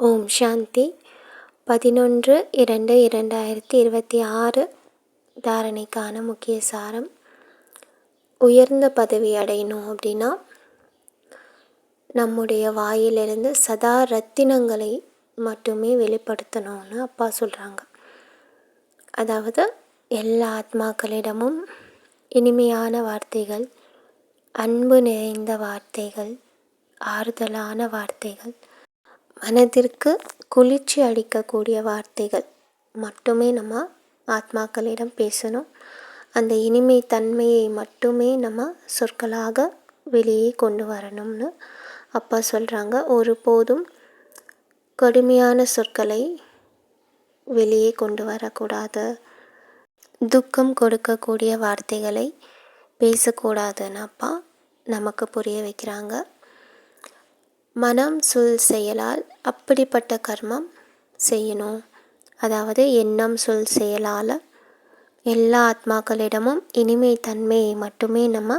ஓம் சாந்தி. 11/2/2026 தாரணைக்கான முக்கிய சாரம். உயர்ந்த பதவி அடையணும் அப்படின்னா நம்முடைய வாயிலிருந்து சதா ரத்தினங்களை மட்டுமே வெளிப்படுத்தணும்னு அப்பா சொல்கிறாங்க. அதாவது எல்லா ஆத்மாக்களிடமும் இனிமையான வார்த்தைகள், அன்பு நிறைந்த வார்த்தைகள், ஆறுதலான வார்த்தைகள், மனதிற்கு குளிர்ச்சி அளிக்கக்கூடிய வார்த்தைகள் மட்டுமே நம்ம ஆத்மாக்களிடம் பேசணும். அந்த இனிமை தன்மையை மட்டுமே நம்ம சொற்களாக வெளியே கொண்டு வரணும்னு அப்பா சொல்கிறாங்க. ஒருபோதும் கடுமையான சொற்களை வெளியே கொண்டு வரக்கூடாது, துக்கம் கொடுக்கக்கூடிய வார்த்தைகளை பேசக்கூடாதுன்னு அப்பா நமக்கு புரிய வைக்கிறாங்க. மனம் சொல் செயலால் அப்படிப்பட்ட கர்மம் செய்யணும். அதாவது எண்ணம் சொல் செயலால் எல்லா ஆத்மாக்களிடமும் இனிமை தன்மையை மட்டுமே நம்ம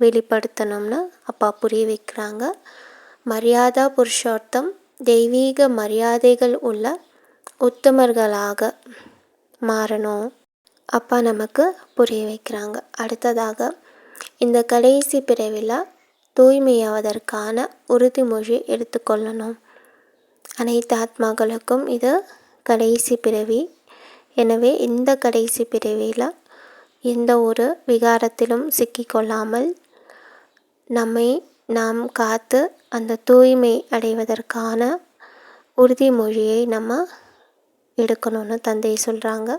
வெளிப்படுத்தணும்னு அப்பா புரிய வைக்கிறாங்க. மரியாதா புருஷார்த்தம் தெய்வீக மரியாதைகள் உள்ள உத்தமர்களாக மாறணும் அப்பா நமக்கு புரிய வைக்கிறாங்க. அடுத்ததாக இந்த கடைசி பிறவியில் தூய்மையாவதற்கான உறுதிமொழி எடுத்துக்கொள்ளணும். அனைத்து ஆத்மாக்களுக்கும் இது கடைசி பிறவி. எனவே இந்த கடைசி பிறவியில் எந்த ஒரு விகாரத்திலும் சிக்கிக்கொள்ளாமல் நம்மை நாம் காத்து அந்த தூய்மை அடைவதற்கான உறுதிமொழியை நம்ம எடுக்கணும்னு தந்தை சொல்கிறாங்க.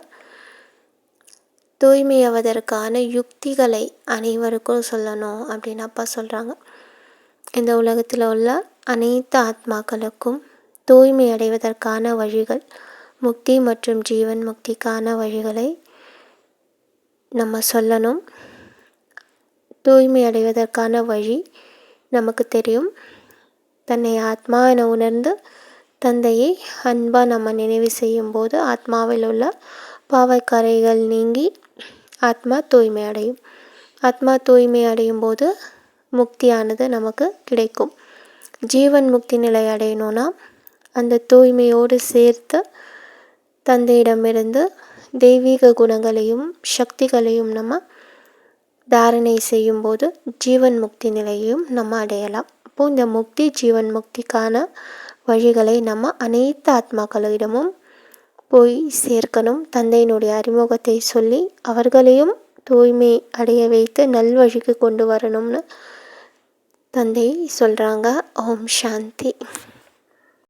தூய்மையாவதற்கான யுக்திகளை அனைவருக்கும் சொல்லணும் அப்படின்னு அப்பா சொல்கிறாங்க. இந்த உலகத்தில் உள்ள அனைத்து ஆத்மாக்களுக்கும் தூய்மை அடைவதற்கான வழிகள், முக்தி மற்றும் ஜீவன் முக்திக்கான வழிகளை நம்ம சொல்லணும். தூய்மை அடைவதற்கான வழி நமக்கு தெரியும். தன்னை ஆத்மா என உணர்ந்து தந்தையை அன்பாக நம்ம நினைவு செய்யும்போது ஆத்மாவில் உள்ள பாவக்கரைகள் நீங்கி ஆத்மா தூய்மை அடையும். ஆத்மா தூய்மை அடையும் போது முக்தியானது நமக்கு கிடைக்கும். ஜீவன் முக்தி நிலை அடையணும்னா அந்த தூய்மையோடு சேர்த்து தந்தையிடமிருந்து தெய்வீக குணங்களையும் சக்திகளையும் நம்ம தாரணை செய்யும்போது ஜீவன் முக்தி நிலையையும் நம்ம அடையலாம். அப்போது இந்த முக்தி ஜீவன் முக்திக்கான வழிகளை நம்ம அனைத்து ஆத்மாக்களிடமும் போய் சேர்க்கணும். தந்தையினுடைய அறிமுகத்தை சொல்லி அவர்களையும் தூய்மை அடைய வைத்து நல்வழிக்கு கொண்டு வரணும்னு தந்தை சொல்கிறாங்க. ஓம் சாந்தி.